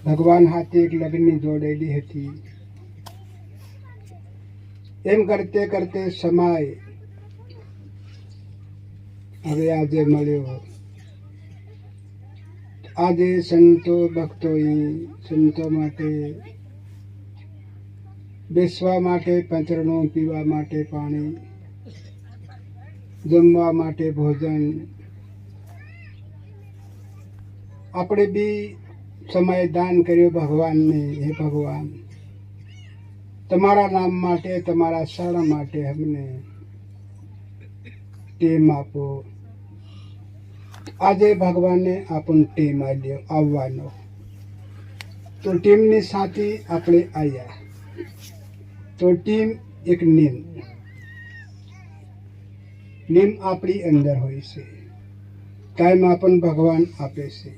ભગવાન હાથે એક લગ્નની જોડેલી હતી. એમ કરતે કરતે સમય હવે આજે મળ્યો. આજે સંતો ભક્તોએ સંતો માટે બેસવા માટે પંચરણું, પીવા માટે પાણી, જમવા માટે ભોજન, આપણે બી સમય દાન કર્યો ભગવાનને. હે ભગવાન, તમારા નામ માટે, તમારા શરણ માટે અમને ટેમ આપો. આજે ભગવાને આપણને ટેમ આપ્યો આવવાનો, તો ટીમની સાથે આપણે આવ્યા. તો ટીમ એક નીમ આપણી અંદર હોય છે. ટાઈમ આપણને ભગવાન આપે છે.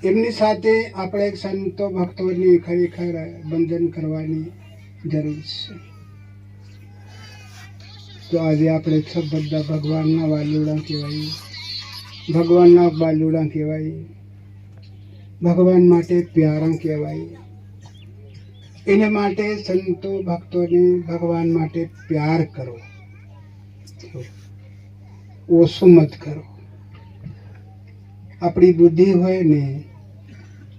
એમની સાથે આપણે સંતો ભક્તોની ખરેખર બંધન કરવાની જરૂર છે. તો આજે આપણે સબ બધા ભગવાનના વાલુડા કહેવાય, ભગવાનના બાલુડા કહેવાય, ભગવાન માટે પ્યારા કહેવાય. એને માટે સંતો ભક્તોને ભગવાન માટે પ્યાર કરો, ઓછું મત કરો. આપણી બુદ્ધિ હોય ને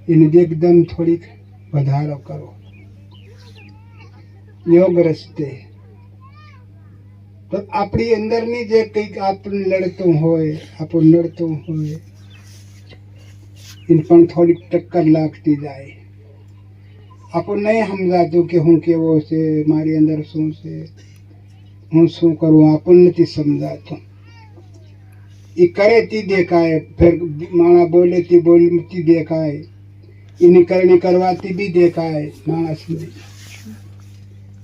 એને એકદમ થોડીક વધારો કરો, યોગ રસ્તે. તો આપણી અંદરની જે કંઈક આપણને લડતું હોય, આપણું નડતું હોય, એને પણ થોડીક ટક્કર લાગતી જાય. આપણને નહીં સમજાતું કે હું કેવો છે, મારી અંદર શું છે, હું શું કરું, આપણને નથી સમજાતું. એ કરે તે દેખાય, ફેર માણસ બોલે તે બોલતી દેખાય, એની કરણી કરવાથી બી દેખાય માણસને.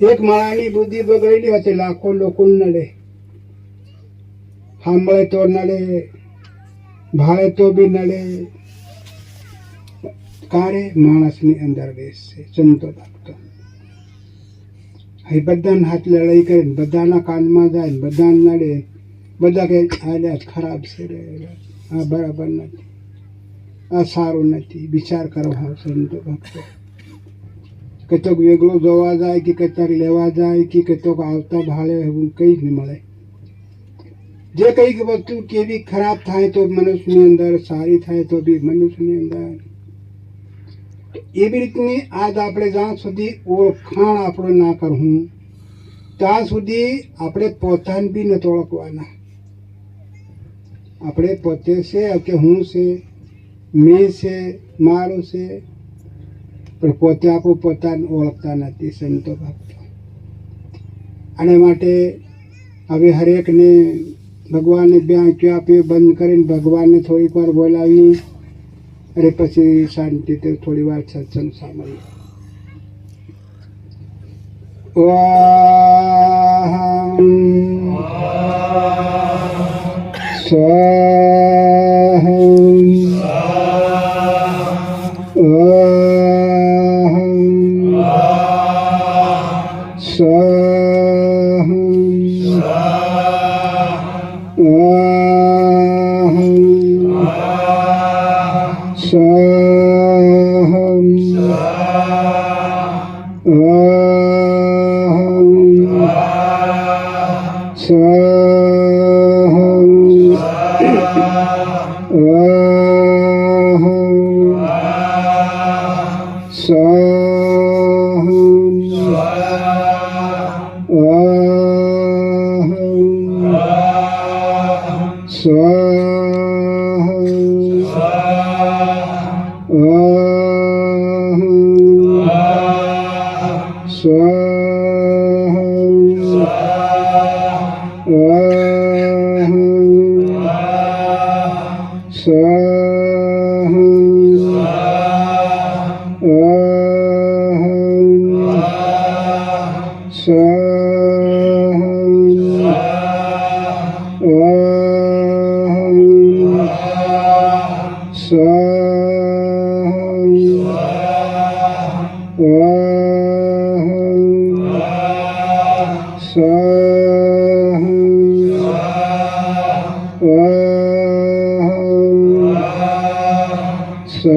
એક માણસની બુદ્ધિ બગડેલી હતી, લાખો લોકો નડે, સાંભળે તો નડે, ભાળે તો બી નડે. કારે માણસની અંદર બેસશે સંતો ભક્તો. એ બધાને હાથ લડાઈ કરીને બધાના કાનમાં જાય, બધા નડે, બધા કે આ ખરાબ છે રે, આ બરાબર નથી, આ સારું નથી. વિચાર કરો હા સંતો ભક્તો. કતોક વેગળો જોવા જાય કે કતોક લેવા જાય કે કતોક આવતા ભાડે કંઈ જ નહીં મળે. જે કંઈક વસ્તુ કેવી ખરાબ થાય તો મનુષ્યની અંદર, સારી થાય તો બી મનુષ્યની અંદર. એવી રીતની આજ આપણે જ્યાં સુધી ઓળખાણ આપણે ના કરવું ત્યાં સુધી આપણે પોતાને બી નથી ઓળખવાના. આપણે પોતે છે કે હું છે, મેં છે, મારું છે, પણ પોતે આપણું પોતાને ઓળખતા નથી સંતો ભક્તો. આને માટે હવે હરેકને ભગવાનને બે આંખો આપી બંધ કરીને ભગવાનને થોડીક વાર બોલાવી અને પછી શાંતિથી થોડી વાર સત્સંગ સાંભળીએ. Sa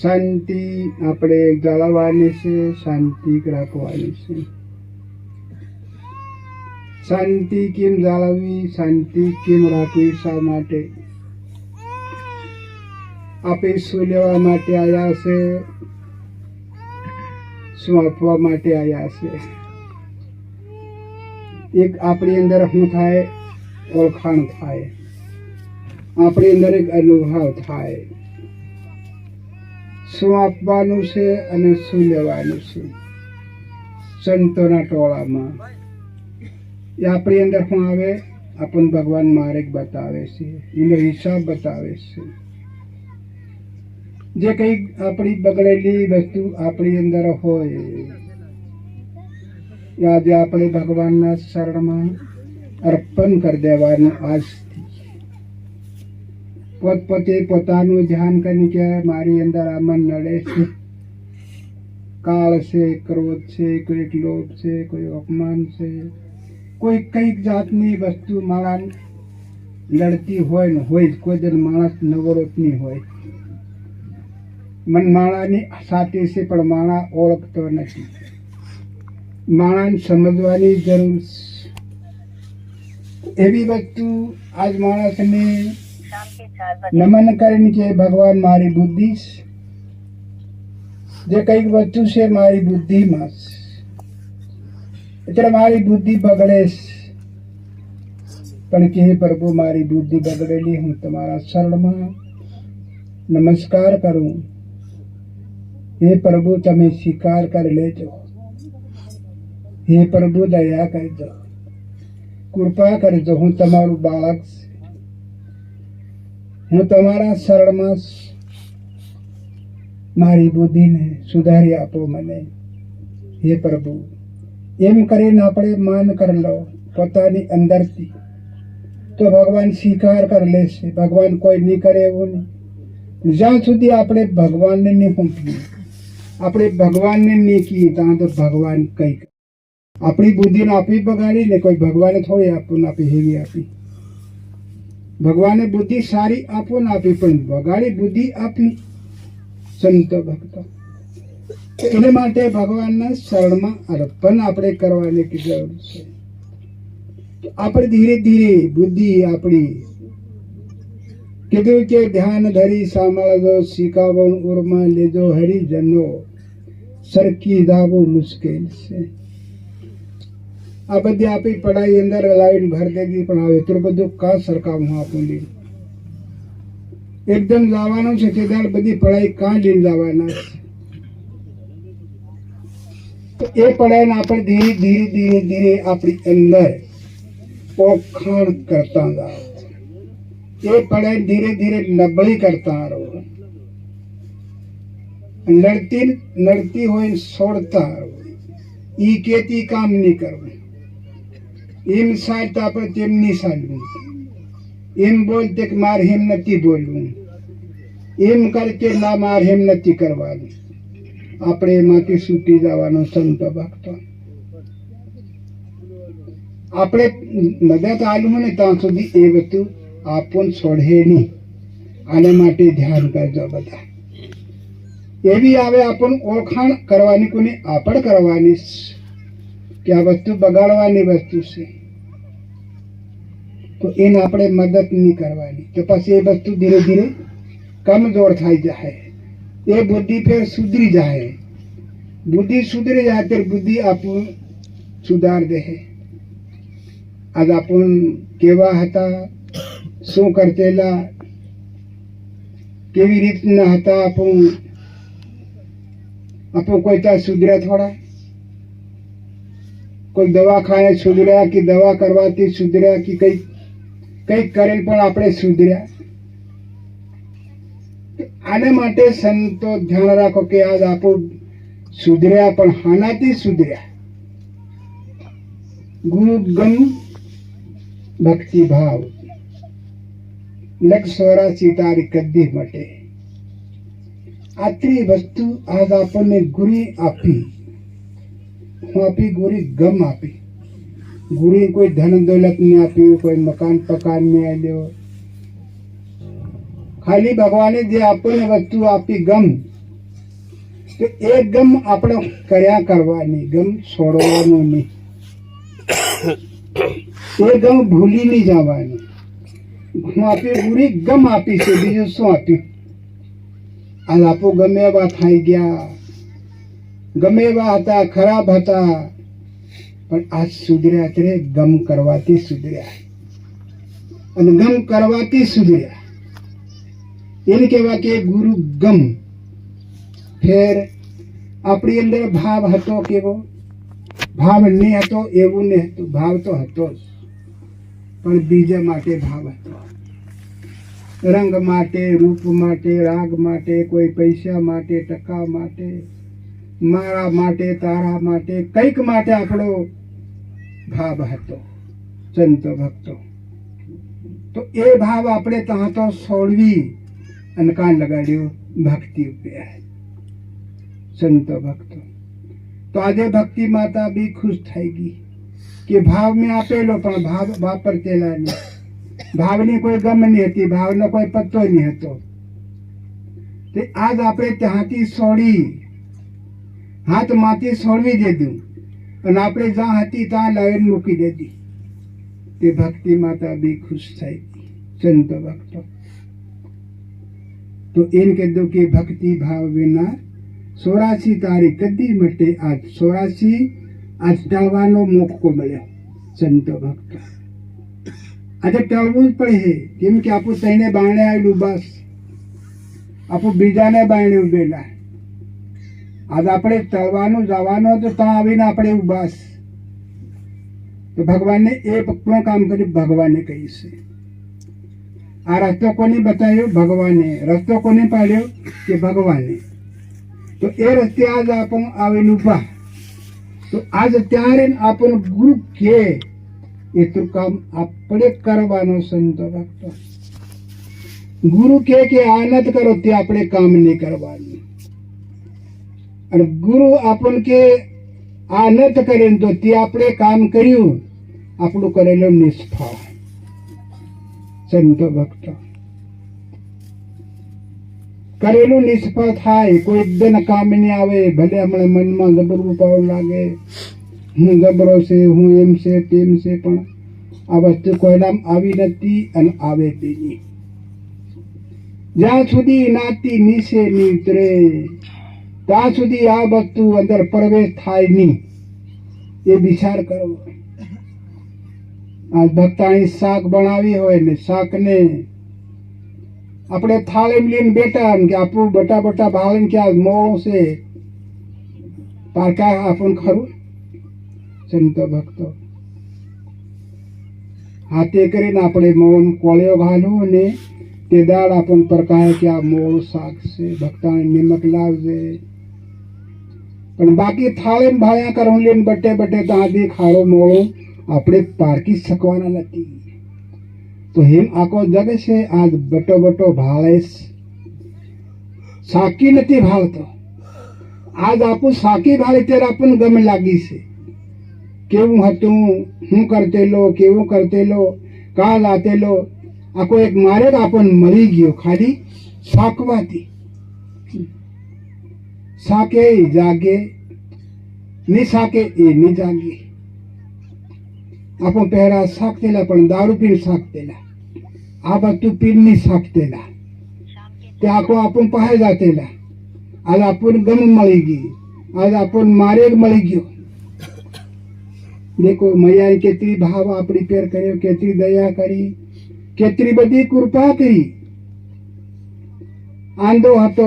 શાંતિ આપણે જાળવવાની છે, શાંતિ રાખવાની છે. શાંતિ કેમ જાળવવી, શાંતિ કેમ રાખવી, શા માટે? આપણે શું લેવા માટે આવ્યા છે, શું આપવા માટે આવ્યા છે? એક આપણી અંદર શું થાય? ઓળખાણ થાય. આપણી અંદર એક અનુભવ થાય. શું આપવાનું છે અને શું લેવાનું છે. સંતોના ટોળામાં એ આપણી અંદર શું આવે? આપણને ભગવાન માર્ગ બતાવે છે, એનો હિસાબ બતાવે છે. જે કંઈક આપણી બગડેલી વસ્તુ આપણી અંદર હોય, આજે આપણે ભગવાનના શરણમાં અર્પણ કરી દેવાનું. આજથી પોતપોતે પોતાનું ધ્યાન કરીને કે મારી અંદર આમાં નડે છે, કાળ છે, ક્રોધ છે, કોઈક લોભ છે, કોઈ અપમાન છે, કોઈ કઈક જાતની વસ્તુ મારા લડતી હોય ને હોય જ. કોઈ દિન માણસ નવરો જ નહીં હોય. મન માણાની સાથે છે પણ માણા ઓળખતો નથી. માણાને સમજવાની જરૂર છે. એવી વસ્તુ આજ માણસને નમન કરીને કે ભગવાન મારી બુદ્ધિ છે, જે કંઈક વસ્તુ છે મારી બુદ્ધિમાં છે, એટલે મારી બુદ્ધિ બગડે છે. પણ કે પ્રભુ મારી બુદ્ધિ બગડેલી, હું તમારા શરણમાં નમસ્કાર કરું. હે પ્રભુ તમે સ્વીકાર કરી લેજો. હે પ્રભુ દયા કરજો, કૃપા કરજો. હું તમારું બાળક છું, હું તમારા શરણમાં મારી બુદ્ધિને સુધારી આપો મને. હે પ્રભુ એમ કરીને આપણે માન કરી લો પોતાની અંદરથી, તો ભગવાન સ્વીકાર કરી લેશે. ભગવાન કોઈ નહીં કરે એવું નહીં. જ્યાં સુધી આપણે ભગવાનને નહીં મૂકીએ, આપણે ભગવાનને નહીં કહીએ, ત્યાં તો ભગવાન કંઈક આપણી બુદ્ધિને આપી બગાડી ને. કોઈ ભગવાને થોડી આપણને આપી હેવી આપી. ભગવાને બુદ્ધિ સારી આપો ને આપી, પણ બગાડી બુદ્ધિ આપી સંતો ભક્તો. એને માટે ભગવાનના શરણમાં અર્પણ આપણે કરવાની જરૂર છે. આપણે ધીરે ધીરે બુદ્ધિ આપણી કીધું કે ધ્યાન ધરી સાંભળજો, શીખાવો ઉરમાં લેજો હરિજનો, સરખી દાવું મુશ્કેલ છે. આ બધી આપણી પઢાઈ અંદર લાવીને ભર દેવી, પણ હવે એટલું બધું કા સરકાવું આપણને? એકદમ જવાનું છે તે દાડ બધી પઢાઈ કાં લઈને જવાના છે? તો એ પઢાઈને આપણે ધીરે ધીરે ધીરે ધીરે આપણી અંદર ઓળખાણ કરતા જાઓ. એ પઢાઈ ધીરે ધીરે નબળી કરતા રહો. લડતી હોય છોડતા રહો. ઈ કેતી કામ નહીં કરવું. એમ સાચતા આપણે તેમ નહીં સાચવું. એમ બોલતે કે મારે હેમ નથી બોલવું, એમ કરકે ના મારે હેમ નથી કરવાનું. આપણે એમાંથી છૂટી જવાનો સંતો ભક્તો. આપણે મદદ આલું ને ત્યાં સુધી એ વસ્તુ આપણને છોડે નહીં. આના માટે ધ્યાન કરજો બધા. એવી આવે આપણને ઓળખાણ કરવાની, કોની આપણે કરવાની કે આ વસ્તુ બગાડવાની વસ્તુ છે, તો એને આપણે મદદ નહીં કરવાની. તો પછી એ વસ્તુ ધીરે ધીરે કમજોર થઈ જાય. એ બુદ્ધિ ફેર સુધરી જાય. બુદ્ધિ સુધરી જાય ત્યારે બુદ્ધિ આપણું સુધાર દે. આજ આપણ કેવા હતા, શું કરતેલા, કેવી રીતના હતા આપણું કોઈ ત્યાં સુધર્યા થોડા? કોઈ દવાખાને સુધર્યા કે દવા કરવાથી સુધર્યા કે કંઈક કરેલ પણ આપણે સુધર્યા? આના માટે સંતો ધ્યાન રાખો કે આજ આપણું સુધર્યા, પણ હાનાથી સુધર્યા. ગુરુ ગમ ભક્તિ ભાવ લક્ષ 84 તારી કદી મટે. આટલી વસ્તુ આજ આપણને ગુરી આપી. હું આપી ગુરી ગમ આપી. ગુરી કોઈ ધન દોલત નહીં આપ્યું, કોઈ મકાન પકાન નહીં આપ્યો. ખાલી ભગવાને જે આપણને વસ્તુ આપી ગમ, તો એ ગમ આપણે કર્યા કરવાની, ગમ છોડવાનું નહીં, એ ગમ ભૂલી નહીં જવાનું. હું આપી પૂરી ગમ આપી છે, બીજું શું આપ્યું? આજ આપો ગમે એવા થઈ ગયા, ગમે એવા હતા, ખરાબ હતા, પણ આજ સુધર્યા ત્યારે ગમ કરવાથી સુધર્યા, અને ગમ કરવાથી સુધર્યા. એને કહેવાય કે ગુરુ ગમ. ફેર આપણી અંદર ભાવ હતો કેવો? ભાવ નહીં હતો એવું નહીં હતું, ભાવ તો હતો જ, પણ બીજા માટે ભાવ હતો. રંગ માટે, રૂપ માટે, રાગ માટે, કોઈ પૈસા માટે, ટકા માટે, મારા માટે, તારા માટે, કંઈક માટે આપણો ભાવ હતો. સંતો ભક્તો તો એ ભાવ આપણે ત્યાં તો છોડવી અને કાન લગાડ્યું ભક્તિ ઉપર. સંતો ભક્તો તો આજે ભક્તિ માતા બી ખુશ થઈ ગઈ કે ભાવ મેં આપેલો, પણ ભાવ વાપરતેલા નહીં. ભાવની કોઈ ગમ નહીં હતી, ભાવનો કોઈ પત્તો નહીં હતો. તે આજ આપણે ત્યાંથી છોડી, હાથમાંથી છોડવી દીધું, અને આપણે જ્યાં હતી ત્યાં લાવીને મૂકી દીધી. તે ભક્તિ માતા બી ખુશ થઈ ગઈ. સંતો ભક્તો તો એને કીધું કે ભક્તિ ભાવ વિના 84 તારીખ કદી મટે. આજ 84 આજ ટળવાનો મોકો મળ્યો. સંતો ભક્તો આજે ટળવું જ પડે, કેમ કે આપણું તઈને બાણે આવેલું, બસ આપણું બીજાને બાણે ઉભેલા. આજે આપણે ટળવાનું જવાનું તો ત્યાં આવીને આપણે બસ. તો ભગવાનને એ પક્કું કામ કરી, ભગવાને કહી છે. આ રસ્તો કોને બતાવ્યો? ભગવાને. રસ્તો કોને પાડ્યો? કે ભગવાને. તો એ રસ્તે આજ આપણ આવીને ઉભા. તો આજ ત્યારે આપણું ગુરુ કે એટલું કામ આપણે કરવાનું. સંતો ભક્તો ગુરુ કે આ નથી કરો તે આપણે કામ નહીં કરવાનું, અને ગુરુ આપણને કે આ નથી કરે તો તે આપણે કામ કર્યું, આપણું કરેલું નિષ્ફળ. સંતો ભક્તો કરેલું નિષ્ફળ થાય, કોઈ એકદમ કામ નહીં આવે. ભલે હમણાં મનમાં ગબરું પાવ લાગે, હું ગબરો છે, હું એમ છે તેમ છે, પણ આ વસ્તુ કોઈનામ આવી નથી અને આવે બી નહીં. જ્યાં સુધી નાતી નીચે નહીં ઉતરે ત્યાં સુધી આ વસ્તુ અંદર પ્રવેશ થાય નહીં. એ વિચાર કરવો. આ ભક્તાણી શાક બનાવી હોય ને, શાકને આપણે થાળીમાં લઈને બેઠા કે આપણું બટા બટા ભાળીને કે આ મોં છે, પારકા આપણને ખરું. સંતો ભક્તો હાથે કરીને આપણે મોં કોળિયો ઘાલું અને તે દાળ આપણને પરકાય કે આ મોળું શાક છે, ભક્તાણી નિમક લાવજે. પણ બાકી થાળીમાં ભાળ્યા કરવું લઈને બટે બટે ત્યાંથી ખારો મોળું આપણે પારકી શકવાના નથી. તો હિમ આખો જગ છે આજ બટો બટો ભાળે, સાકી નથી ભાળતો. આજ આપણું સાકી ભાળે ત્યારે આપણને ગમે લાગી છે. કેવું હતું, હું કરતેલો, કેવું કરતેલો, કા લાતેલો, આખો એક મારે આપણને મળી ગયો ખાલી સાકવાથી. સાકે એ જાગે, ની સાકે એ નહીં જાગે. આપણું પહેરા સાકતેલા, પણ દારૂ પીને સાકતેલા, આ બધું પીને નહીં સાકતેલા. તે આખો આપણું પાસે જાતેલા. આજ આપણને ગમ મળી ગઈ, આજ આપણને મારે મળી ગયો. દેખો મૈયાએ કેટલી ભાવ આપણી પેર કર્યો, કેટલી દયા કરી, કેટલી બધી કૃપા કરી. આંધો હતો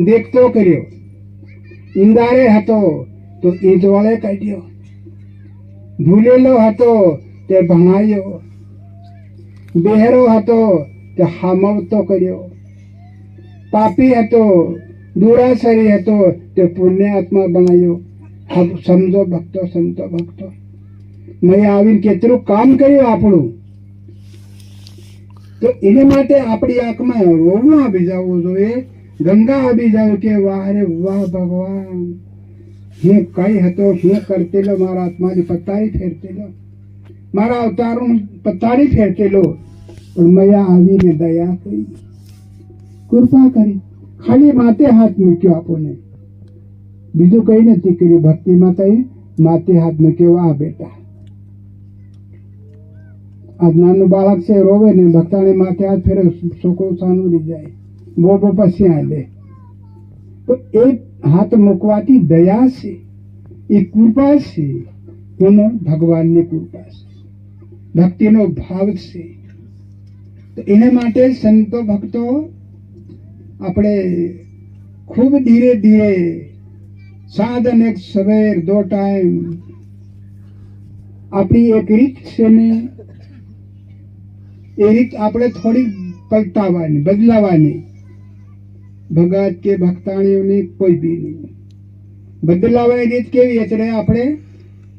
દેખતો કર્યો, ઈંદારે હતો તો ઈંધવાળે કાઢ્યો, ભૂલેલો હતો તે ભણાયો, બહેરો હતો તે હામવતો કર્યો, પાપી હતો દુરાસરી હતો તે પુણ્યાત્મા બનાવ્યો. સમજો ભક્તો, સંતો ભક્તો મેં આવીને કેટલું કામ કર્યું આપણું. તો એના માટે આપણી આંખમાં રોવું આવી જવું જોઈએ, ગંગા આવી જાવ કે વાહ રે વાહ ભગવાન, હું કઈ હતો, હું કરતેલો, મારા આત્માની પત્તારી ફેરતેલો, મારા અવતારું પત્તારી ફેરતેલો, પણ મયા આવીને દયા કરી, કૃપા કરી, ખાલી માથે હાથ મૂક્યો આપણને. બીજું કઈ નથી કર્યું. ભક્તિમાં કઈ માથે હાથ મૂક્યો, આ બેટા આ નાનું બાળક છે, રોવે ને ભક્તાને માથે હાથ ફેરે, છોકરો સાનુરી જાય, બોબો પછી હાલે. તો એ હાથ મૂકવાથી દયા છે, એ કૃપા છે, કોનો? ભગવાનની કૃપા છે, ભક્તિનો ભાવ છે. તો એના માટે સંતો ભક્તો આપણે ખૂબ ધીરે ધીરે સાધન, એક સવેર 2 ટાઈમ આપણી એક રીત છે ને, એ રીત આપણે થોડી પલટાવવાની, બદલાવાની. ભગત કે ભક્તાણીઓની કોઈ બી નહીં. બદલાવાની રીત કેવી? એટલે આપણે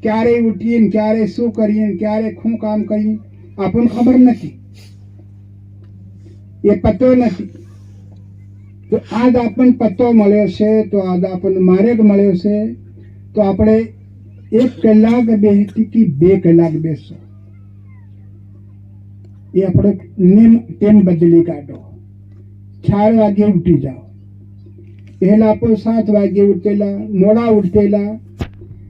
ક્યારે ઉઠીએ ને ક્યારે શું કરીએ ને ક્યારે શું કામ કરીએ આપણને ખબર નથી, એ પતો નથી. તો આજ આપણને પતો મળ્યો છે, તો આજ આપણને માર્ગ મળ્યો છે, તો આપણે 1 કલાક બેસતી કે 2 કલાક બેસો, એ આપણે ટેમ બદલી કાઢો. 4 વાગે ઉઠી જાઓ. પહેલા આપણે 7 વાગે ઉઠેલા, મોડા ઉઠેલા,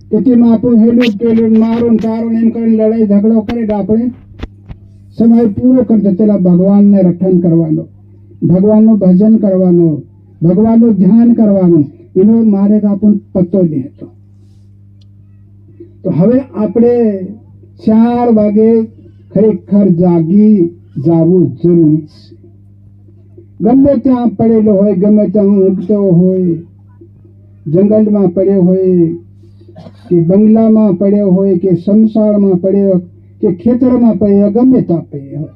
તો તેમાં આપણું હેલું પેલું મારું તારું એમ કરીને લડાઈ ઝઘડો કરે. આપણે સમય પૂરો કરતા પેલા ભગવાનને રટણ કરવાનો, ભગવાનનું ભજન કરવાનું, ભગવાનનું ધ્યાન કરવાનું, એનો મારે આપણને પતો નહીં હતો. તો હવે આપણે 4 વાગે ખરેખર જાગી જવું જરૂરી છે. ગમે ત્યાં પડેલો હોય, ગમે ત્યાં ઊંઘતો હોય, જંગલમાં પડ્યો હોય કે બંગલામાં પડ્યો હોય કે સંસારમાં પડ્યો કે ખેતરમાં પડ્યો, ગમે ત્યાં પડ્યો હોય,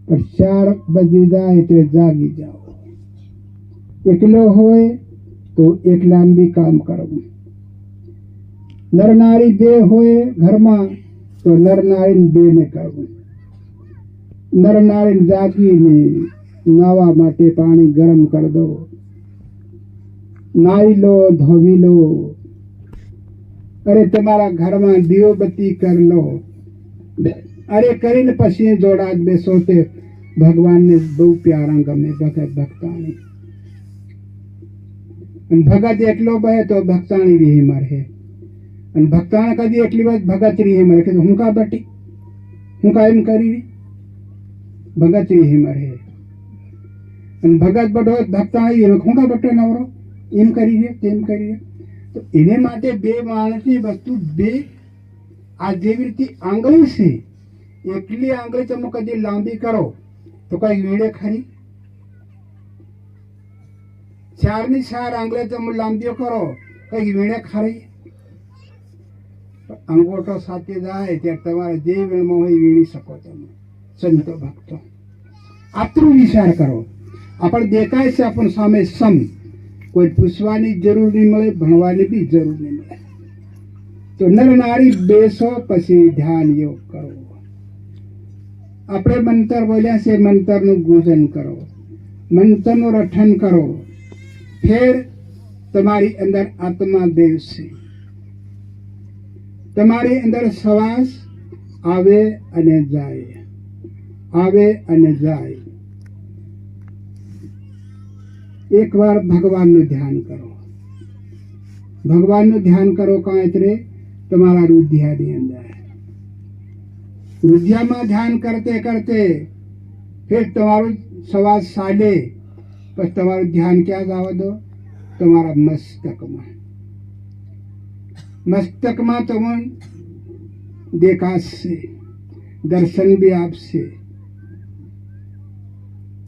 પણ 4 બજી જાય એટલે જાગી જાઓ. એકલો હોય તો એકલાને બી કામ કરવું. નર નારી 2 હોય ઘરમાં તો નર નારીને 2 ને કરવું. નર નારીને જાગીને નાવા માટે પાણી ગરમ કરી દો, નાહી લો, ધોવી લો. અરે તમારા ઘરમાં દીવબત્તી કરી લો. અરે કરીને પછી જોડા જ બેસો. તે ભગવાનને બહુ પ્યારા ગમે ભગત ભક્તાણી. અને ભગત એકલો બહે તો ભક્તાણી રીહી મરે, અને ભક્તાણ કદી એટલી વાત ભગત રીહી મરે કે હું કા બટી, હું કા એમ કરી, ભગત રીહી મરે. અને ભગત બડો ભક્તાણી હું કા બટો નવરો એમ કરી દે, તેમ કરી દે. તો એને માટે 2 માણસની વસ્તુ 2. આ જેવી રીતે આંગળી છે, એકલી આંગળી તમે કદી લાંબી કરો તો કઈ વીણે ખરી? 4ની 4 આંગળી તમે લાંબીઓ કરો કઈ વીણે ખરી? અંગોઠો સાથે જાય ત્યારે તમારે જે વીણમાં હોય વીણી શકો તમે. સંતો ભક્તો આટલું વિચાર કરો. આપણે દેખાય છે આપણને સામે સમ, કોઈ પૂછવાની જરૂર નહીં મળે, ભણવાની બી જરૂર નહીં મળે. તો નર નારી બેસો, પછી ધ્યાન યોગ કરો. આપણે મંતર બોલ્યા છે, મંતરનું ગુંજન કરો, મંતરનું રટણ કરો. ફેર તમારી અંદર આત્મા દેવ છે, તમારી અંદર શ્વાસ આવે અને જાય, આવે અને જાય. એકવાર ભગવાનનું ધ્યાન કરો. ભગવાનનું ધ્યાન કરો કાં એટલે તમારા રુધિયાની અંદર. રુધિયામાં ધ્યાન કરતે કરતે ફેર તમારું શ્વાસ ચાલે, પછી તમારું ધ્યાન ક્યાં જવા દો? તમારા મસ્તકમાં. મસ્તકમાં તમને દેખાશે, દર્શન બી આપશે.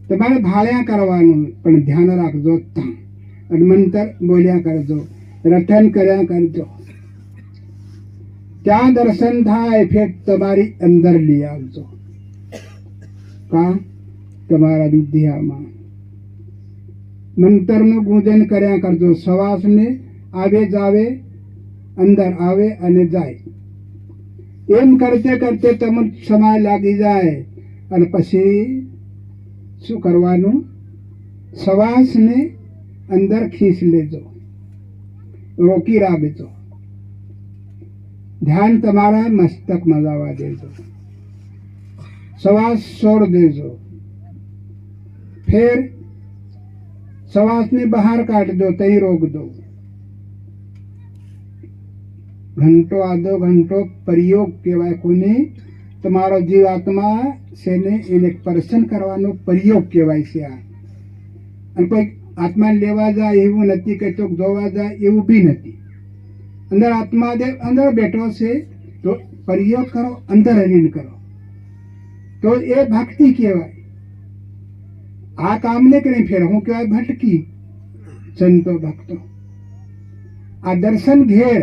તમારે ભાળ્યા કરવાનું, પણ ધ્યાન રાખજો ત્યાં, અને મંતર બોલ્યા કરજો, રટન કર્યા કરજો. ત્યાં દર્શન થાય, ફેર તમારી અંદર લઈ આવજો. કાં? તમારા વિદ્યામાં મંતરનું ગુંજન કર્યા કરજો. શ્વાસને આવે જાવે, અંદર આવે અને જાય. એમ કરતે કરતે તમને સમય લાગી જાય, અને પછી શું કરવાનું? શ્વાસને અંદર ખીચ લેજો, રોકી રાખજો. ધ્યાન તમારા મસ્તકમાં જવા દેજો, શ્વાસ છોડ દેજો. ફેર શ્વાસને બહાર કાઢ દો, તઈ રોક દો. घंटो आधो घंटो प्रयोग कहेवाय कोने तमारो जीवात्मा से ने એને પર્સન કરવાનો પ્રયોગ કહેવાય છે આ અને કોઈ આત્મા લેવા જાય એવું નથી કે તો જોવા જાય એવું બી નથી અંદર આત્મા દે અંદર બેઠો છે તો પ્રયોગ કરો અંદર રહીને કરો તો એ ભક્તિ કહેવાય આ કામ ને કરી ફેર હું કહેવાય ભટકી સંતો ભક્તો આ દર્શન ઘેર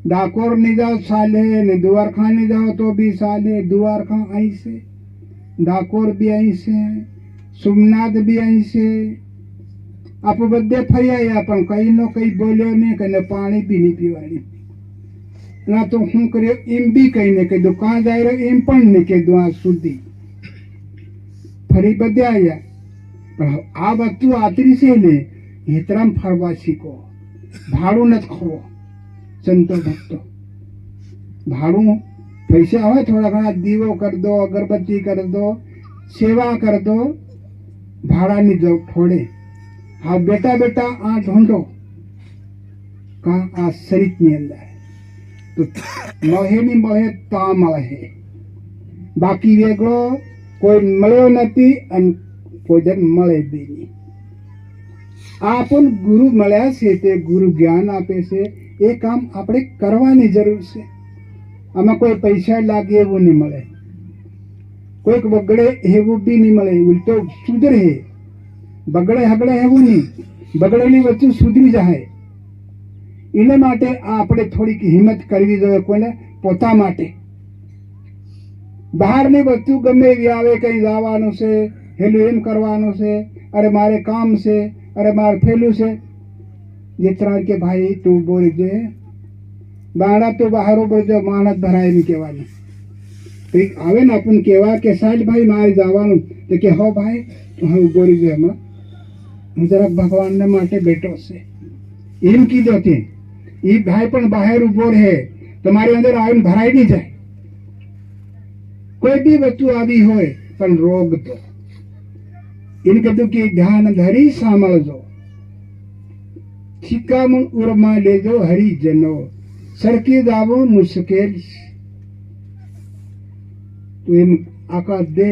डाकोर नहीं जाओ साले ने द्वारका नहीं जाओ तो भी साले द्वारका आई से डाकोर भी आई से सोमनाथ भी आई से आप बदे फरी आया पण कई नो कई बोलो नहीं कने पानी भी नहीं पीवाड़ी ना तो हूँ करे एम भी कही ने के दुकान जाए रहे एम पण नहीं के दुआ सुधी फरी बदे आया पण आ वस्तु आतरी से ने हेतराम फरवा सीखो भाड़ू न खो संतो भक्तो भाड़ू पैसा हो थोड़ा घना दीवो कर दो अगरबत्ती कर दो सेवा कर दो भाड़ा नहीं दो थोड़े हाँ बेटा बेटा आ ढूंढो कहा आ शरीर नहीं अंदर तो मोहे नहीं मोहे ता मोहे बाकी वेगळो कोई મળ્યો નથી અને કોઈ જન મળે બી નહીં આ પણ ગુરુ મળ્યા છે તે ગુરુ જ્ઞાન આપે છે એ કામ આપણે કરવાની જરૂર છે આમાં કોઈ પૈસા લાગે એવું નહીં મળે કોઈક બગડે એવું બી નહીં મળે ઉલટો સુધરે બગડે હગડે એવું નહીં બગડેલી વસ્તુ સુધરી જાય એને માટે આ આપણે થોડીક હિંમત કરવી જોઈએ કોઈને પોતા માટે બહારની વસ્તુ ગમે એવી આવે કંઈ જવાનું છે હેલું એમ કરવાનું છે અરે મારે કામ છે અરે મારે ફેલું છે जितना के भाई तू बोल दे बाड़ा तो बाहर बोल दे मानत भराय नहीं केवानी तो आवे ना अपन केवा के साल भाई मारे जावानु तो के हो भाई हम बोल दे हम जरा भगवान ने माटे बेटो से एम की देते ये भाई पण बाहर उभो रहे तुम्हारे अंदर आवन भराई नहीं जाए कोई भी वस्तु आवी होय पण रोग तो इन कदू की ध्यान धरी सामळजो ठिकामण उरमा लेजो हरिजनो सरकी जावो मुश्किल तो इन आका दे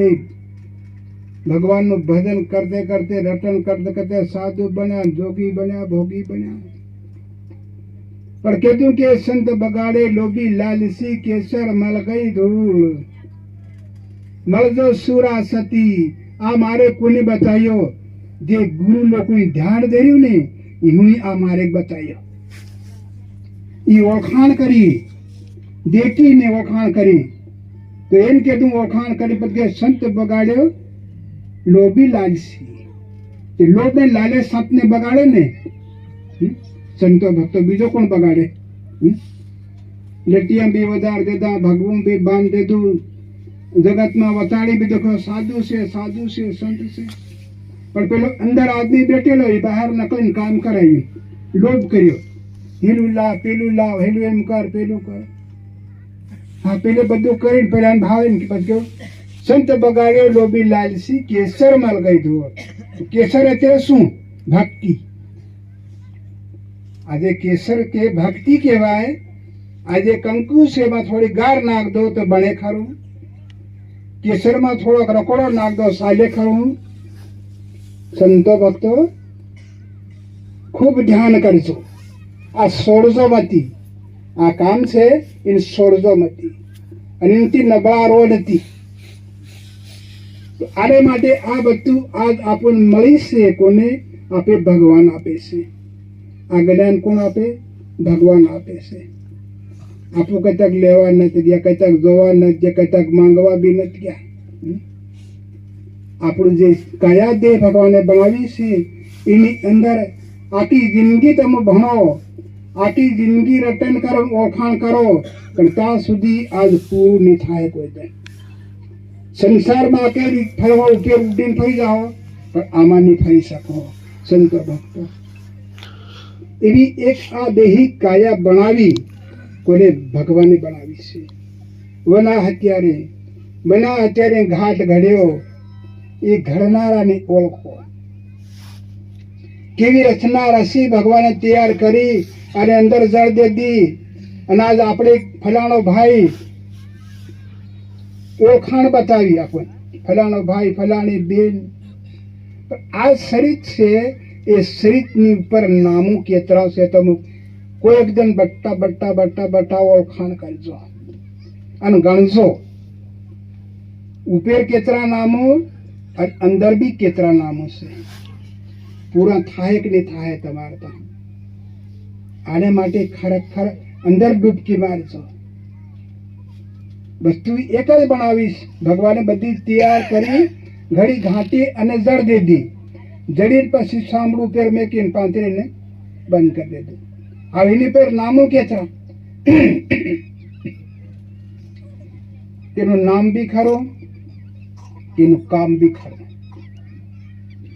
भगवान नु भजन करते करते रटन करते करते साधु बना जोगी बना भोगी बना पर कहतू के संत बगाड़े लोभी लालसी केसर मल गई धूल मलजो सूरा सती आ मारे कोने बतायो जे गुरु लोग ध्यान दे रही ने હું આ મારે બતાવ્યો એ ઓળખાણ કરી દેખીને ઓળખાણ કરી તો એમ કે તું ઓળખાણ કરી પછી સંત બગાડ્યો લોભી લાલસી તે લોભ ને લાલે સંતને બગાડે ને સંતો ભક્તો બીજો કોણ બગાડે લટિયા બી વધાર દેતા ભગવું બી બાંધ દેતું જગતમાં વતાડી બી દેખો સાધુ છે સંત છે पर पेलो अंदर आदमी बैठेलो ये बाहर नकल काम करायो लोभ करियो हेलू ला पेलू ला हेलू एम कर पेलू कर हाँ पेले बधु करीने पेला भावे ने पछो संत बगाड़्यो लोभी लालसी केसर मल गई धो केसर એટલે શું ભક્તિ આજે કેસર કે ભક્તિ કહેવાય આજે કંકુ સેમાં થોડી ગાર નાખ દો તો બને ખરું કેસરમાં થોડોક રકોડો નાખ દો સાલે ખરું संतो भक्तो खूब ध्यान करजो आ सोड़जो मती आ काम से इन सोड़जो मती अने इनती नबळा रो नती तो आरे माटे आ बधु आज आपन मळी से कोने आपे भगवान आपे से आ ज्ञान कोण आपे भगवान आपे से आपो कतक लेवा नथी गया कतक जोवा नथी गया कतक मांगवा भी नथी गया આપણું જે કયા દેહ ભગવાને બનાવી છે એની અંદર આખી જિંદગી તમે ભણો આખી જિંદગી રટન કરો ઓળખાણ કરો પણ ત્યાં સુધી આજ પૂરું નહીં થાય કોઈ દે સંસારમાં અકેલી ફરવા ઉપર ઉડીને ફરી જાઓ પણ આમાં નહીં ફરી શકો સંતો ભક્તો એવી એક આ દેહી કાયા બનાવી કોને ભગવાને બનાવી છે વના હત્યારે ઘાટ ઘડ્યો ये घड़नारा ने ओळखो केवी रचना रसी भगवाने तैयार करी अरे अंदर जड़ दे दी अनाज આપણે ફલાણો ભાઈ ઓળખાણ બતાવી આપણને ફલાણો ભાઈ ફલાણી બેન પણ આ શરીર છે એ શરીરની ઉપર નામું કેતરા છે તમે કોઈ એકદમ બટ્ટા બટ્ટા બટ્ટા બટ્ટા ઓળખાણ કરજો અને ગણજો ઉપર કેતરા નામો અને અંદર બી કેતરા નામો છે પૂરા થાય કે નહીં થાય તમારે તો આને માટે ખરેખર અંદર ડૂબકી મારજો વસ્તુ એક જ બનાવીશ ભગવાને બધી તૈયાર કરી ઘડી ઘાંટી અને જળ દીધી જડી પછી સાંભળું પેર મેકીને પાંતરીને બંધ કરી દીધું હવે એની પેર નામું કેતરા તેનું નામ બી ખરું તેનું કામ બી ખરું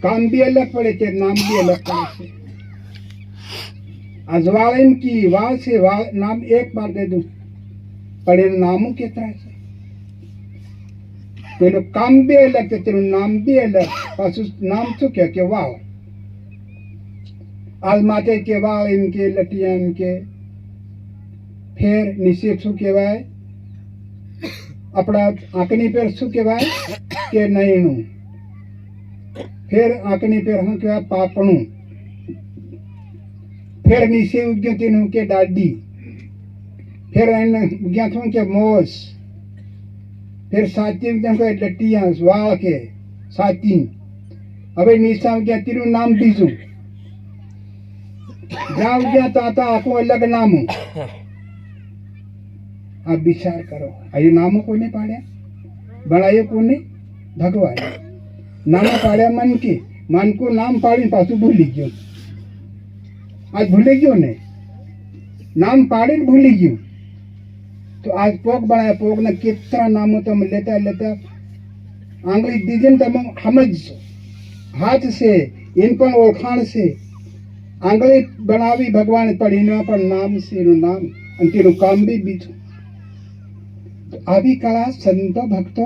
काम भी अलग पड़े थे नाम भी अलग पड़े थे अजवालिन की वाह से वाह नाम एक बार दे दूं पड़े नामों की तरह से तेरे काम भी अलग थे तेरे नाम भी अलग बस उस नाम तो क्या के वाह आज माते के वाह इनके लटिया इनके फिर नीचे शू कहवाय अपना आंकनी पर शू कहवाय के नहीं नू फिर आंकनी पर हम क्या पापणु फिर नीचे उग्या तीन के डाडी फिर उग्या थों के मोस फिर साथी उग्या को लट्टियां वाल के साथी अबे नीचा उग्या तीनों नाम बीजू जहाँ उग्या ताता आपको अलग नाम आप विचार करो ये नामों को नहीं पाड़े बनाए को नहीं भगवान नाम पाड़े मन की मन को नाम पाड़ी पासु भूली गयो आज भूली गयो ने नाम पाड़ी भूली गयो तो आज पोक बनाया पोक ने कितना नामों तुम लेता लेता आंगली दीजिए तुम समझ हाथ से इन पर ओळखाण से आंगली बनावी भगवान पड़ी न पर नाम से नाम अंतिम काम भी बीजो तो આવી કળા સંતો ભક્તો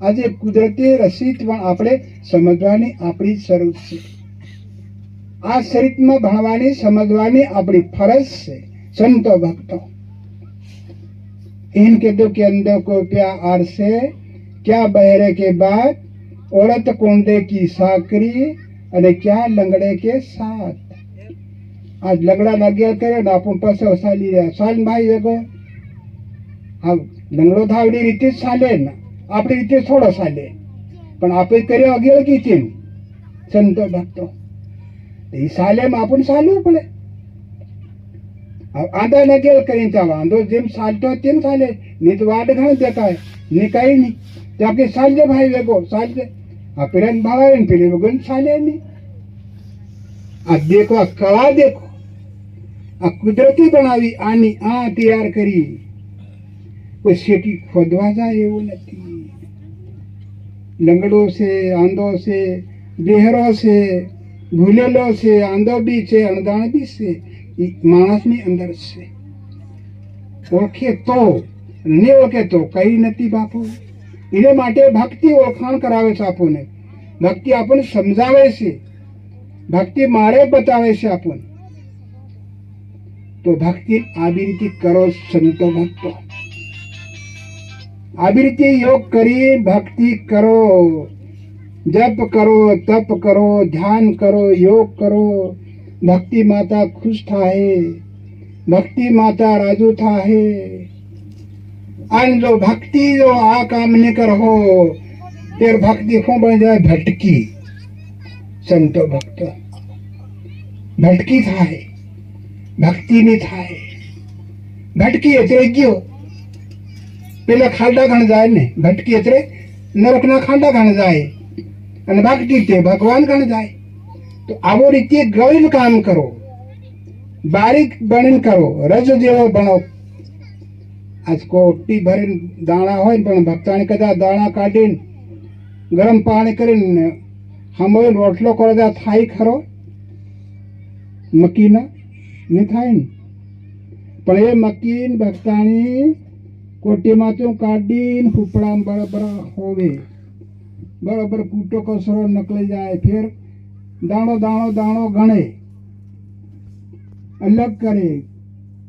આજે કુદરતી રસીદ પણ આપણે સમજવાની આપણી જરૂર છે આ શરીરમાં ભણવાની સમજવાની આપણી ફરજ છે સંતો ભક્તો इनके दो के अंदर को प्यार से क्या बहरे के बाद औरत कोंडे की साकरी अने क्या लंगड़े के साथ आज लंगड़ा लगे करे ना अपन पास साली रहा साल भाई देखो अब लंगड़ो था अपनी रीते साले ना अपनी रीते थोड़ा साले पण आपे करे आगे लगी थी संतो भक्तो ये साले में अपन सालू पड़े अब आधा नगेल करीन था वांदो जिम साल तो तीन साले नहीं तो वाड घण देखा है नहीं कहीं नहीं जाके साल जे भाई वेगो साल जे अपरन भाई पिले वगन साले नहीं अब देखो कला देखो अब कुदरती बनावी आनी आ तैयार करी कोई सेटी खोदवा जाए वो नहीं लंगड़ों से आंधो से बेहरों से भूलेलो से आंधो भी से अनदान भी से मानस ની અંદર છે ઓળખે તો ને ઓળખે તો કઈ નથી બાપુ એને માટે ભક્તિ ઓળખાણ કરાવે છે આપણને ભક્તિ આપણને સમજાવે છે ભક્તિ મારે બતાવે છે આપણને તો ભક્તિ આવી રીતે કરો સંતો ભક્તો આવી રીતે योग કરી ભક્તિ કરો जप करो तप करो ध्यान करो योग करो भक्ति माता खुश था है भक्ति माता राजू था है अन जो भक्ति जो आ काम नहीं कर हो तेर भक्ति को बन जाए भटकी संतो भक्त भटकी था है भक्ति नहीं था है भटकी एतरे गयो पेला खाडा घण जाए ने भटकी एतरे नरक ना खाडा घण जाए अन भक्ति ते भगवान घण जाए तो आवो रीते गळीन काम करो बारीक बनीन करो रज जेवो बनो आज कोटी भरीन दाणा होय पण भक्ताने कदा दाणा काढीन गरम पाणी करीन हमोय रोटलो करदा थाई खरो मकीना नहीं थाय पण ए मकीन भक्तानी कोटी माथुं काढीन फूफड़ा बराबर होवे बराबर कूटो कसरो निकली जाए फिर दाणो दाणो दाणो गणे अलग करे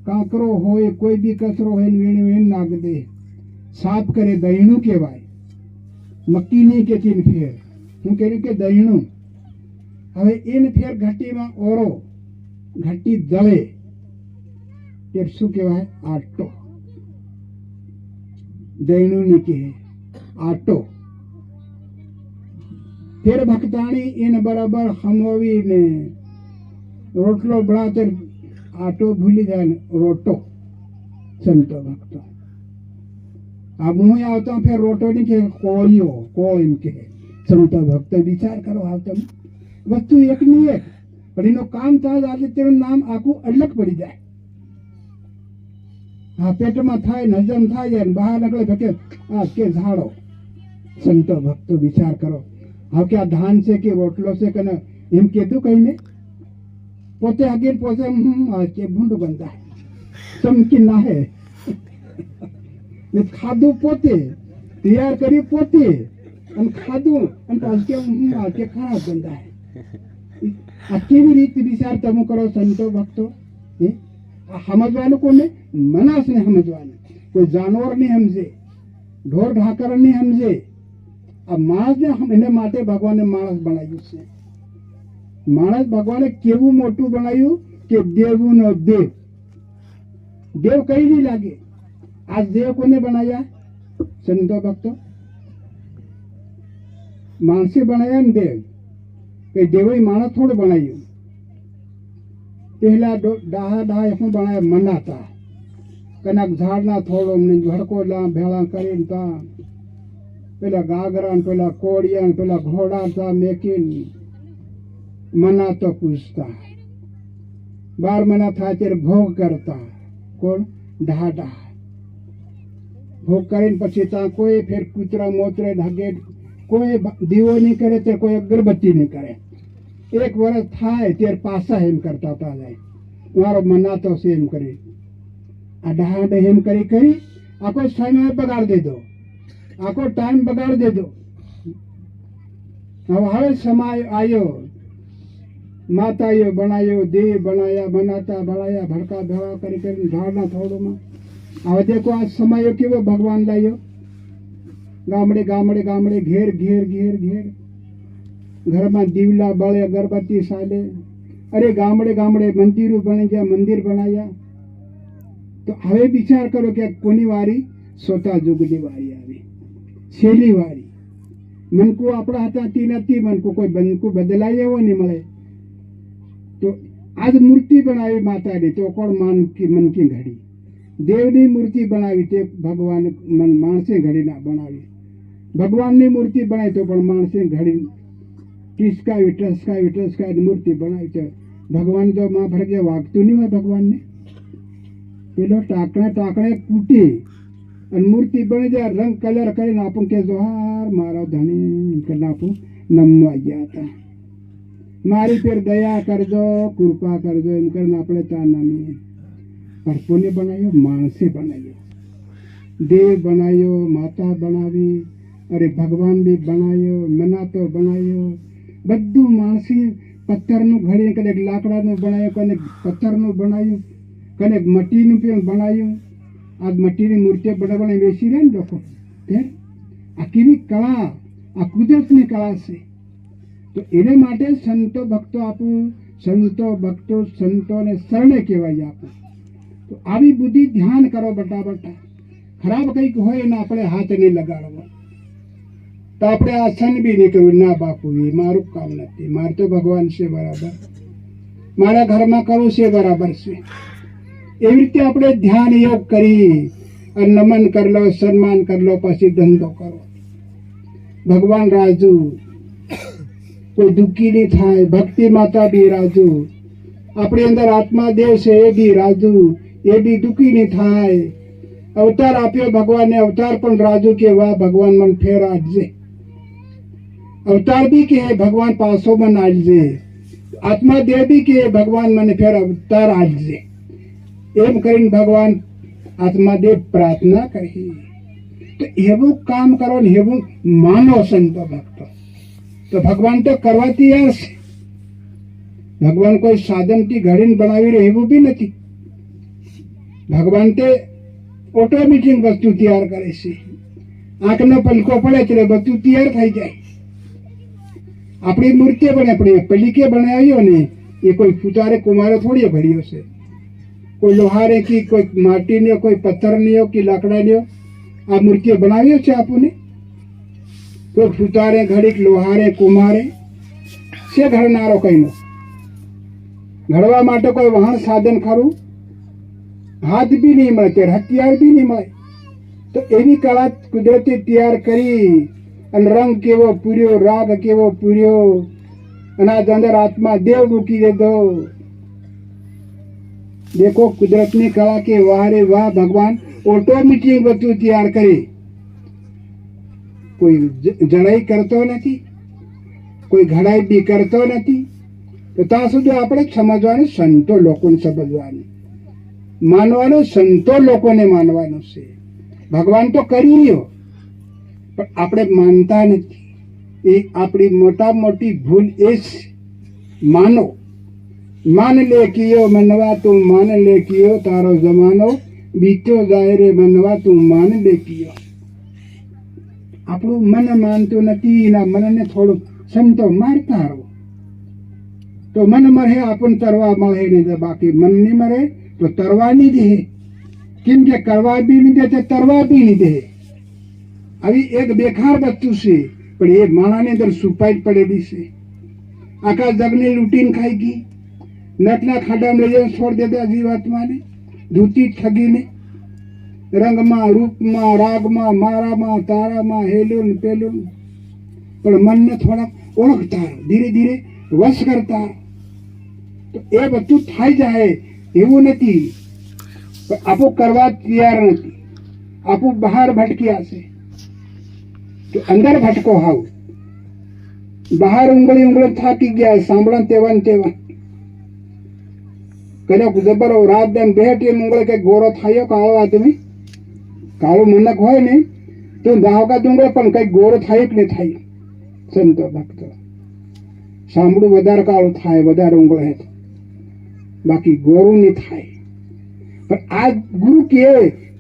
કાંકરો હોય કોઈ બી કચરો હોય વીણ વીણ નાખ દે, સાફ કરે, દહીણું કહેવાય. મક્કી નહીં કેતી ને ફેર, હું કહ્યું કે દહીણું. હવે એને ફેર ઘાટીમાં ઓરો, ઘાટી દળે તે શું કહેવાય? આટો. દહીણું નહીં કહે, આટો. ફેર ભક્તાણી એને બરાબર હમવીને રોટલો બનાવતે આટો ભૂલી જાય ને રોટો. સંતો ભક્તો આ હું આવતો ફેર રોટો નહીં કે કોળિયો, કોળ એમ કે. સંતો ભક્તો વિચાર કરો, આવતો વસ્તુ એક ની એક, પણ એનું કામ થાય આજે તેનું નામ આખું અલગ પડી જાય. હા, પેટમાં થાય ને હજમ થાય જાય ને બહાર નીકળે ભકે આ કે ઝાડો. સંતો ભક્તો વિચાર કરો, હા કે આ ધાન છે કે રોટલો છે કે એમ કીધું કઈ ને પોતે આગળ પોતે કે ભૂંડ બનતા ચમકી ના હે. ખાધું પોતે, તૈયાર કર્યું પોતે, અને ખાધું અને પાછું કે ખરાબ બનતા હે. આ કેવી રીતે વિચાર તમે કરો સંતો ભક્તો? આ સમજવાનું કોને? મનસ ને સમજવાનું. કોઈ જાનવર નહીં સમજે, ઢોર ઢાકર નહીં સમજે. આ માણસ ને એને માટે ભગવાને માણસ બનાવ્યું છે. માણસ ભગવાને કેવું મોટું બનાવ્યું કે દેવું નો દેવ. દેવ કઈ નહીં લાગે. આ દેવ કોને બનાવ્યા? સંતો ભક્તો માણસે બનાવ્યા ને દેવ. કઈ દેવ માણસ થોડું બનાવ્યું. પહેલા ડાહા શું બનાવ્યા? મનાતા કનાક ઝાડના થોડો ભડકોલા ભેળા કરીને તા પેલા ગાગરા ને પેલા કોળિયા ને પેલા ઘોડા તા મેકીને મનાતો પૂછતા. 12 મહિના થાય ત્યારે ભોગ કરતા. કોણ? ઢાઢા ભોગ કરીને પછી ત્યાં કોઈ ફેર કૂતરા મોતરે ઢાગે કોઈ દીવો નહીં કરે તે કોઈ અગરબત્તી નહીં કરે. 1 વર્ષ થાય ત્યારે પાછા એમ કરતા હતા જાય મારો મનાતો છે એમ કરી. આ ઢાઢ એમ કરી કરી આખો સમય બગાડ દેજો, આખો ટાઈમ બગાડ દેજો. હવે સમય આવ્યો, માતાઓ બનાવ્યો, દેવ બનાવ્યા, બનાતા બનાવ્યા, ભડકા ભેળા કરી કરીને ઝાડના થોડોમાં. હવે દેખો આ સમયો કેવો ભગવાન લાવ્યો. ગામડે ગામડે ગામડે ઘેર ઘેર ઘેર ઘેર ઘરમાં દીવલા બળે, અગરબત્તી ચાલે. અરે ગામડે ગામડે મંદિરો બની ગયા, મંદિર બનાવ્યા. તો હવે વિચાર કરો કે કોની વારી? સોતા જુગની વારી આવી, છેલ્લી વારી. મનકુ આપણા હાથાથી નથી, મનકુ કોઈ મનકુ બદલાય એવો નહીં મળે. તો આજ મૂર્તિ બનાવી માતાની તો કોણ? મનકી ઘડી. દેવની મૂર્તિ બનાવી તે ભગવાન માણસે ઘડી ના બનાવી. ભગવાનની મૂર્તિ બનાવી તો પણ માણસે ઘડી ટીસકાવી ટસકાવી ટસકાવી મૂર્તિ બનાવી છે. ભગવાન તો માં ભરગે વાગતું નહીં હોય. ભગવાનને પેલો ટાંકણે કૂટી અને મૂર્તિ બની જાય, રંગ કલર કરીને આપું કે જોહાર મારો ધણી કરીને આપું નમવા ગયા હતા. મારી પેર દયા કરજો, કૃપા કરજો એમ કરીને આપણે ત્યાં નમીએ. પણ કોને બનાવ્યો? માણસે બનાવ્યો. દેવ બનાવ્યો, માતા બનાવી, અરે ભગવાન બી બનાવ્યો, મનાતો બનાવ્યો. બધું માણસે પથ્થરનું ઘડી, કનેક લાકડાનું બનાવ્યું, કનેક પથ્થરનું બનાવ્યું, કનેક મટીનું પણ બનાવ્યું. આ મટીની મૂર્તિઓ બનાવવાની બેસી રહે ને લોકો. આ કેવી કળા! આ કુદરતની કળા છે. તો એને માટે સંતો ભક્તો આપું, સંતો ભક્તો સંતોને શરણે કહેવાય આપું. તો આવી બુદ્ધિ ધ્યાન કરો બટા. ખરાબ કંઈક હોય ને આપણે હાથ નહીં લગાડવો. તો આપણે આસન બી નહીં કરવું. ના બાપુ એ મારું કામ નથી, મારે તો ભગવાન છે બરાબર, મારા ઘરમાં કરવું છે બરાબર છે. એવી રીતે આપણે ધ્યાન યોગ કરી અને નમન કરી લો, સન્માન કરી લો, પછી ધંધો કરો. ભગવાન રાજુ, કોઈ દુઃખી નહીં થાય. ભક્તિ માતા બી રાજુ, આપણી અંદર આત્મા દેવ છે એ બી રાજુ, એ બી દુઃખી નહીં થાય. અવતાર આપ્યો ભગવાને, અવતાર પણ રાજુ કે વાહ ભગવાન મને ફેર આપજે. અવતાર બી કે ભગવાન પાછો મને આપજે. આત્મા દેવ બી કે ભગવાન મને ફેર અવતાર આપજે. એમ કરીને ભગવાન આત્માદેવ પ્રાર્થના કરી. તો એવું કામ કરો ને એવું માનો સંતો ભક્તો, તો ભગવાન તો કરવા તૈયાર છે. ભગવાન કોઈ સાધનથી ઘડીને બનાવી રહ્યો એવું બી નથી. ભગવાન તે ઓટોમેટિક વસ્તુ તૈયાર કરે છે. આંખનો પલકો પડે એટલે બધું તૈયાર થઈ જાય. આપણી મૂર્તિ પણ આપણે પલીકે બનાવ્યો ને એ કોઈ ફુતારે કુમારે થોડી ભર્યો છે. કોઈ લોહારે की કોઈ માટીનો કોઈ પથ્થરનો કે લાકડાનો આ મૂર્તિઓ બનાવ્યો છે આપણને. કોઈ ફુતારે ઘડીક લોહારે કુમારે છે ઘડનારો કઈનો. ઘડવા માટે કોઈ વાહન સાધન ખરું? હાથ બી નહીં મળે, ત્યારે હથિયાર બી નહીં મળે. તો એવી કળા કુદરતે તૈયાર કરી અને રંગ કેવો પૂર્યો, રાગ કેવો પૂર્યો, અને આ અંદર આત્મા દેવ મૂકી દીધો. देखो कुदरतनी कला के वाह रे वाह. भगवान ऑटोमेटिक वस्तु तैयार करे. કોઈ જડાઈ કરતો નથી, કોઈ ઘડાઈ બી કરતો નથી. તો ત્યાં સુધી આપણે સમજવાનું, સંતો લોકોને સમજવાનું, માનવાનું સંતો લોકોને માનવાનું છે. ભગવાન તો કરી રહ્યો પણ આપણે માનતા નથી. એ આપણી મોટા મોટી ભૂલ એ જ. માનો, मान ले कियो मनवा तू मान ले कियो, तारो जमानो बीतो जाए रे मनवा तू मान ले कियो. આપણું મન માનતું નથી. એના મનને થોડું સંતો મારતા રહો તો મન મરે, આપણને તરવા મળે નહીં. બાકી મન નહીં મરે તો તરવા નહીં દે. કેમ કે કરવા બી નહીં દે તો તરવા બી નહીં દે. આવી એક બેકાર વસ્તુ છે પણ એ માણાની અંદર સુપાઈ પડેલી છે. આખા જગને લૂંટીને ખાઈ ગઈ. નટના ખાડામાં લઈ જઈને છોડ દેતા જીવાત્માને, ધૂતી ઠગીને. રંગમાં, રૂપમાં, રાગમાં, મારામાં, તારામાં, હેલું પેલું. પણ મનને થોડાક ઓળખતા, ધીરે ધીરે વશ કરતા તો એ બધું થઈ જાય એવું નથી. પણ આપણું કરવા તૈયાર નથી. આપણું બહાર ભટક્યા છે તો અંદર ભટકો હાવ. બહાર ઉંગળી ઉંગળી થાકી ગયા, સાંભળો તેવા ને તેવા. કદાચ જબરો રાત દન બે ટીમ ઉંગળે કે ગોરો થયો કાળો આદમી, કાળું મનક હોય ને તો દાહોકા ડુંગળે પણ કઈ ગોરો થાય કે નહીં થાય. સંતો ભક્તો સાંભળું વધારે કાળું થાય, વધારે ઉંગળે, બાકી ગોરું નહીં થાય. પણ આ ગુરુ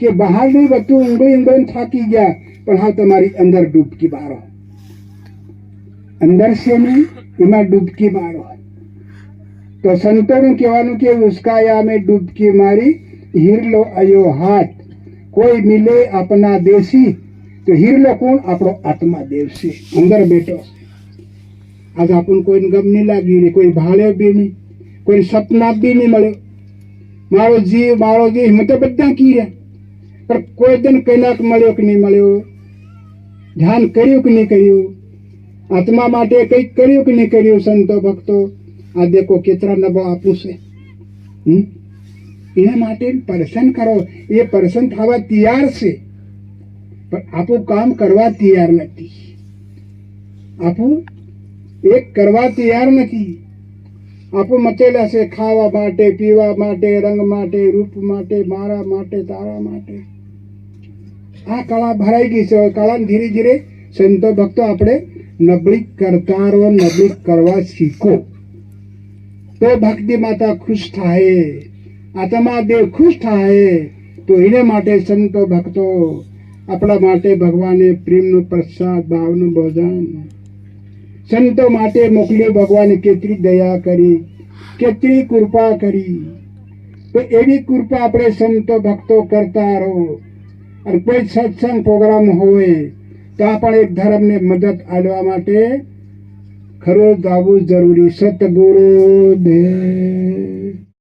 કે બહાર નહીં બધું ઉંગળી ઉંગળી થાકી ગયા પણ હા તમારી અંદર ડૂબકી મારો. અંદર છે ને એમાં ડૂબકી મારો. તો સંતોનું કહેવાનું કે ઉસ્કાયા મેં ડૂબકી મારી, હીરલો અયો હાથ. કોઈ મિલે આપના દેશી, તો હીરલો કોણ? આપણો આત્મા દેવ છે, અંદર બેઠો છે. આજ આપણને કોઈને ગમ નહીં લાગી ને કોઈ ભાળ્યો બી નહીં, કોઈ સપના બી નહીં મળ્યો. મારો જીવ મને તો બધા કી રહ્યા પણ કોઈ દિન કલાક મળ્યો કે નહીં મળ્યો, ધ્યાન કર્યું કે નહીં કર્યું, આત્મા માટે કંઈક કર્યું કે નહીં કર્યું. સંતો ભક્તો આ દેખો કેટલા નબો આપું છે. એના માટે પરેશાન કરો. એ પરેશાન થવા તૈયાર છે પણ આપણું કામ કરવા તૈયાર નથી. આપણું એક કરવા તૈયાર નથી. આપણું મચેલા છે ખાવા માટે, પીવા માટે, રંગ માટે, રૂપ માટે, મારા માટે, તારા માટે. આ કળા ભરાઈ ગઈ છે. કળા ધીરે ધીરે સંતો ભક્તો આપણે નબળી કરતા રહો, નબળી કરવા શીખો તો ભક્તિ માતા ખુશ થાય, આત્મા દેવ ખુશ થાય. તો એને માટે સંતો ભક્તો આપણા માટે ભગવાને પ્રેમનો પ્રસાદ, ભાવનું ભોજન સંતો માટે મોકલ્યો. ભગવાને કેટલી દયા કરી, કેટલી કૃપા કરી. તો એવી કૃપા આપણે સંતો ભક્તો કરતા રહો. અને કોઈ સત્સંગ પ્રોગ્રામ હોય તો આપણે એક ધર્મને મદદ આપવા માટે ખરું જવું જરૂરી. સતગુરુ દેવ.